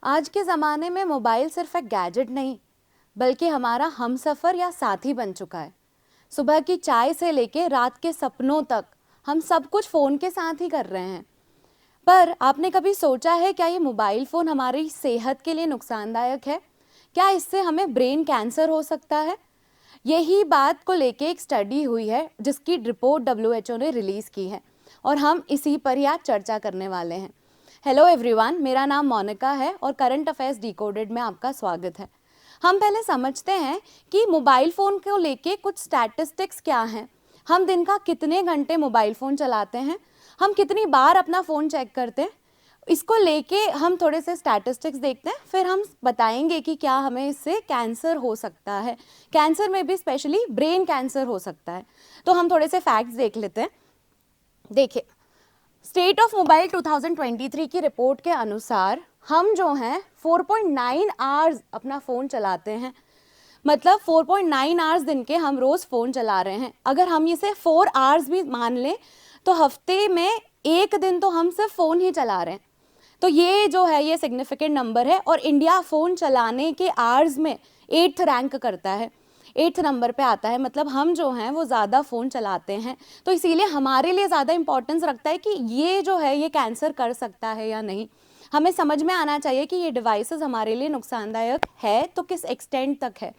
आज के ज़माने में मोबाइल सिर्फ एक गैजेट नहीं बल्कि हमारा हमसफ़र या साथी बन चुका है। सुबह की चाय से लेके रात के सपनों तक हम सब कुछ फ़ोन के साथ ही कर रहे हैं। पर आपने कभी सोचा है क्या ये मोबाइल फ़ोन हमारी सेहत के लिए नुकसानदायक है? क्या इससे हमें ब्रेन कैंसर हो सकता है? यही बात को लेके एक स्टडी हुई है जिसकी रिपोर्ट WHO ने रिलीज़ की है और हम इसी पर ही आज चर्चा करने वाले हैं। हेलो एवरीवन, मेरा नाम मोनिका है और करंट अफेयर्स डिकोडेड में आपका स्वागत है। हम पहले समझते हैं कि मोबाइल फ़ोन को लेके कुछ स्टैटिस्टिक्स क्या हैं। हम दिन का कितने घंटे मोबाइल फ़ोन चलाते हैं, हम कितनी बार अपना फ़ोन चेक करते हैं, इसको लेके हम थोड़े से स्टैटिस्टिक्स देखते हैं, फिर हम बताएंगे कि क्या हमें इससे कैंसर हो सकता है। कैंसर में भी स्पेशली ब्रेन कैंसर हो सकता है। तो हम थोड़े से फैक्ट्स देख लेते हैं। देखिए, स्टेट ऑफ मोबाइल 2023 की रिपोर्ट के अनुसार हम जो हैं 4.9 आवर्स अपना फ़ोन चलाते हैं। मतलब 4.9 आवर्स दिन के हम रोज़ फ़ोन चला रहे हैं। अगर हम इसे 4 आवर्स भी मान लें तो हफ्ते में एक दिन तो हम सिर्फ फ़ोन ही चला रहे हैं। तो ये जो है ये सिग्निफिकेंट नंबर है और इंडिया फ़ोन चलाने के आवर्स में 8th रैंक करता है, 8th नंबर पे आता है। मतलब हम जो हैं वो ज़्यादा फ़ोन चलाते हैं, तो इसीलिए हमारे लिए ज़्यादा इंपॉर्टेंस रखता है कि ये जो है ये कैंसर कर सकता है या नहीं। हमें समझ में आना चाहिए कि ये डिवाइसेस हमारे लिए नुकसानदायक है तो किस एक्सटेंट तक है।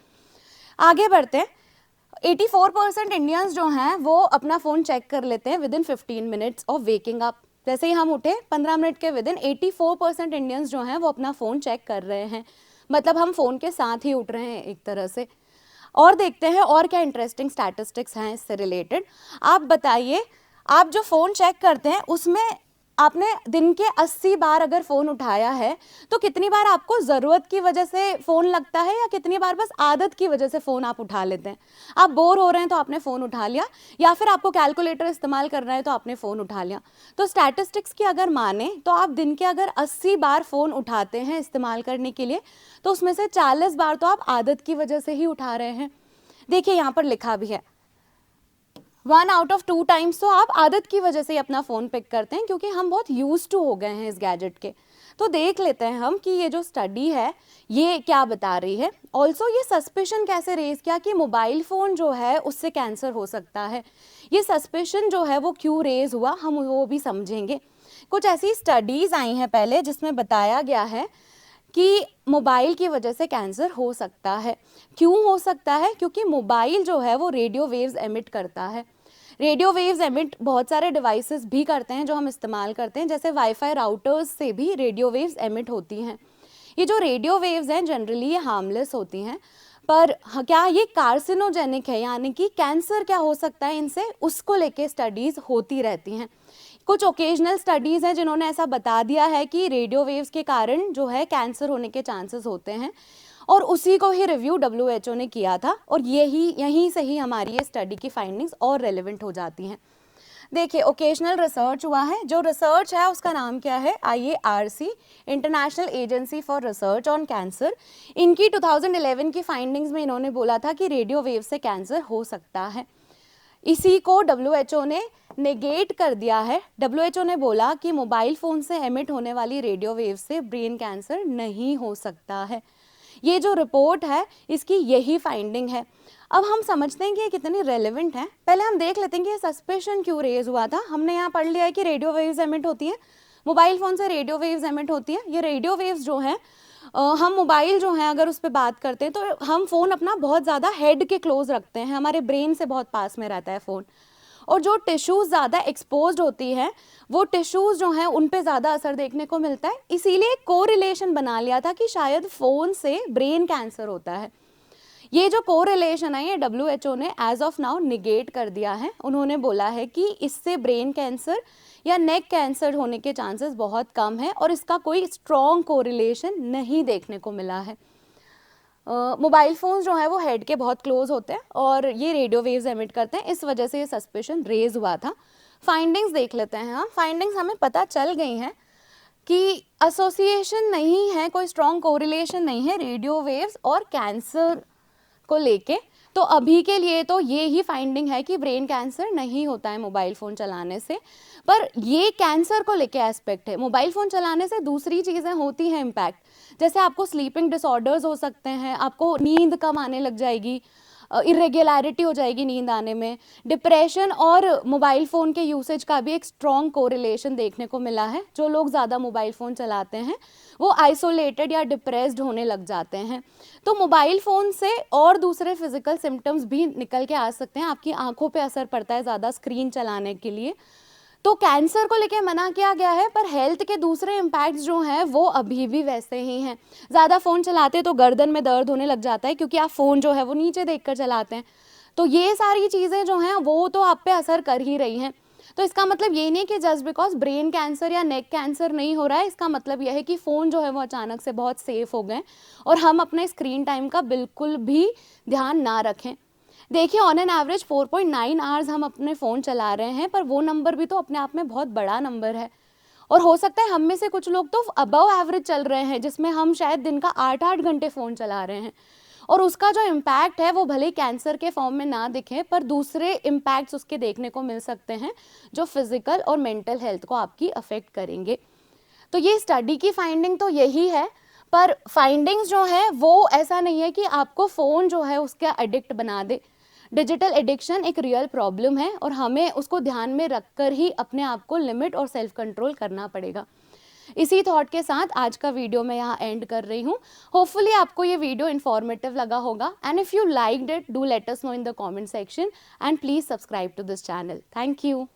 आगे बढ़ते हैं। 84% इंडियंस जो हैं वो अपना फ़ोन चेक कर लेते हैं within 15 minutes of waking up. जैसे ही हम उठे 15 मिनट के विदिन 84% इंडियंस जो हैं वो अपना फ़ोन चेक कर रहे हैं। मतलब हम फ़ोन के साथ ही उठ रहे हैं एक तरह से। और देखते हैं और क्या इंटरेस्टिंग स्टैटिस्टिक्स हैं इससे रिलेटेड। आप बताइए, आप जो फ़ोन चेक करते हैं उसमें आपने दिन के 80 बार अगर फ़ोन उठाया है तो कितनी बार आपको ज़रूरत की वजह से फ़ोन लगता है या कितनी बार बस आदत की वजह से फ़ोन आप उठा लेते हैं। आप बोर हो रहे हैं तो आपने फ़ोन उठा लिया, या फिर आपको कैलकुलेटर इस्तेमाल करना है तो आपने फ़ोन उठा लिया। तो स्टैटिस्टिक्स की अगर माने तो आप दिन के अगर 80 बार फ़ोन उठाते हैं इस्तेमाल करने के लिए, तो उसमें से 40 बार तो आप आदत की वजह से ही उठा रहे हैं। देखिए यहाँ पर लिखा भी है 1 आउट ऑफ 2 टाइम्स तो आप आदत की वजह से ही अपना फ़ोन पिक करते हैं, क्योंकि हम बहुत यूज्ड टू हो गए हैं इस गैजेट के। तो देख लेते हैं हम कि ये जो स्टडी है ये क्या बता रही है। ऑल्सो ये सस्पिशन कैसे रेज किया कि मोबाइल फ़ोन जो है उससे कैंसर हो सकता है। ये सस्पिशन जो है वो क्यों रेज हुआ हम वो भी समझेंगे। कुछ ऐसी स्टडीज़ आई हैं पहले जिसमें बताया गया है कि मोबाइल की वजह से कैंसर हो सकता है। क्यों हो सकता है? क्योंकि मोबाइल जो है वो रेडियो वेव्स एमिट करता है। रेडियो वेव्स एमिट बहुत सारे डिवाइसेस भी करते हैं जो हम इस्तेमाल करते हैं, जैसे वाईफाई राउटर्स से भी रेडियो वेव्स एमिट होती हैं। ये जो रेडियो वेव्स हैं जनरली ये हार्मलेस होती हैं, पर क्या ये कार्सिनोजेनिक है, यानी कि कैंसर क्या हो सकता है इनसे, उसको लेके स्टडीज़ होती रहती हैं। कुछ ओकेजनल स्टडीज़ हैं जिन्होंने ऐसा बता दिया है कि रेडियो वेव्स के कारण जो है कैंसर होने के चांसेस होते हैं, और उसी को ही रिव्यू WHO ने किया था, और यहीं से ही हमारी ये स्टडी की फाइंडिंग्स और रेलेवेंट हो जाती हैं। देखिए, ओकेजनल रिसर्च हुआ है। जो रिसर्च है उसका नाम क्या है, IARC, international agency for research on cancer. इनकी 2011 की फाइंडिंग्स में इन्होंने बोला था कि रेडियो वेव से कैंसर हो सकता है। इसी को WHO ने नेगेट कर दिया है। WHO ने बोला कि मोबाइल फ़ोन से एमिट होने वाली रेडियो वेव से ब्रेन कैंसर नहीं हो सकता है। ये जो रिपोर्ट है इसकी यही फाइंडिंग है। अब हम समझते हैं कि ये कितनी रेलेवेंट है। पहले हम देख लेते हैं कि ये सस्पेशन क्यों रेज हुआ था। हमने यहाँ पढ़ लिया है कि रेडियो वेव्स एमिट होती हैं, मोबाइल फ़ोन से रेडियो वेव्स एमिट होती हैं। ये रेडियो वेव्स जो हैं हम मोबाइल जो हैं अगर उस पर बात करते हैं तो हम फ़ोन अपना बहुत ज़्यादा हेड के क्लोज रखते हैं, हमारे ब्रेन से बहुत पास में रहता है फ़ोन, और जो टिश्यूज़ ज़्यादा एक्सपोज्ड होती हैं वो टिश्यूज़ जो हैं उन पे ज़्यादा असर देखने को मिलता है। इसीलिए कोरिलेशन बना लिया था कि शायद फ़ोन से ब्रेन कैंसर होता है। ये जो कोरिलेशन है ये WHO ने एज ऑफ नाउ निगेट कर दिया है। उन्होंने बोला है कि इससे ब्रेन कैंसर या नेक कैंसर होने के चांसेस बहुत कम है और इसका कोई स्ट्रॉन्ग कोरिलेशन नहीं देखने को मिला है। मोबाइल फ़ोन्स जो है वो हेड के बहुत क्लोज होते हैं और ये रेडियो वेव्स एमिट करते हैं, इस वजह से ये सस्पेशन रेज हुआ था। फाइंडिंग्स देख लेते हैं हम। फाइंडिंग्स हमें पता चल गई हैं कि एसोसिएशन नहीं है, कोई स्ट्रॉन्ग कोरिलेशन नहीं है रेडियो वेव्स और कैंसर को लेके। तो अभी के लिए तो ये ही फाइंडिंग है कि ब्रेन कैंसर नहीं होता है मोबाइल फ़ोन चलाने से। पर ये कैंसर को लेके एस्पेक्ट है, मोबाइल फ़ोन चलाने से दूसरी चीज़ें होती हैं इम्पैक्ट, जैसे आपको स्लीपिंग डिसऑर्डर्स हो सकते हैं, आपको नींद कम आने लग जाएगी, इरेगुलरिटी हो जाएगी नींद आने में। डिप्रेशन और मोबाइल फ़ोन के यूसेज का भी एक स्ट्रॉन्ग कोरिलेशन देखने को मिला है। जो लोग ज़्यादा मोबाइल फ़ोन चलाते हैं वो आइसोलेटेड या डिप्रेस्ड होने लग जाते हैं। तो मोबाइल फ़ोन से और दूसरे फिजिकल सिम्टम्स भी निकल के आ सकते हैं। आपकी आंखों पे असर पड़ता है ज़्यादा स्क्रीन चलाने के लिए। तो कैंसर को लेके मना किया गया है, पर हेल्थ के दूसरे इम्पैक्ट्स जो हैं वो अभी भी वैसे ही हैं। ज़्यादा फ़ोन चलाते तो गर्दन में दर्द होने लग जाता है, क्योंकि आप फ़ोन जो है वो नीचे देखकर चलाते हैं। तो ये सारी चीज़ें जो हैं वो तो आप पे असर कर ही रही हैं। तो इसका मतलब ये नहीं कि जस्ट बिकॉज ब्रेन कैंसर या नेक कैंसर नहीं हो रहा है, इसका मतलब यह है कि फ़ोन जो है वो अचानक से बहुत सेफ हो गए और हम अपने स्क्रीन टाइम का बिल्कुल भी ध्यान ना रखें। देखिए, ऑन एन एवरेज 4.9 आवर्स हम अपने फ़ोन चला रहे हैं, पर वो नंबर भी तो अपने आप में बहुत बड़ा नंबर है। और हो सकता है हम में से कुछ लोग तो अबव एवरेज चल रहे हैं, जिसमें हम शायद दिन का 8-8 घंटे फ़ोन चला रहे हैं। और उसका जो इम्पैक्ट है वो भले ही कैंसर के फॉर्म में ना दिखे, पर दूसरे इम्पैक्ट्स उसके देखने को मिल सकते हैं, जो फिजिकल और मेंटल हेल्थ को आपकी अफेक्ट करेंगे। तो ये स्टडी की फाइंडिंग तो यही है, पर फाइंडिंग्स जो है वो ऐसा नहीं है कि आपको फ़ोन जो है उसके एडिक्ट बना दे। डिजिटल एडिक्शन एक रियल प्रॉब्लम है और हमें उसको ध्यान में रखकर ही अपने आप को लिमिट और सेल्फ कंट्रोल करना पड़ेगा। इसी थॉट के साथ आज का वीडियो मैं यहाँ एंड कर रही हूँ। होपफुली आपको ये वीडियो इन्फॉर्मेटिव लगा होगा, and if you liked it, do let us know in the comment section and please subscribe to this channel. Thank you.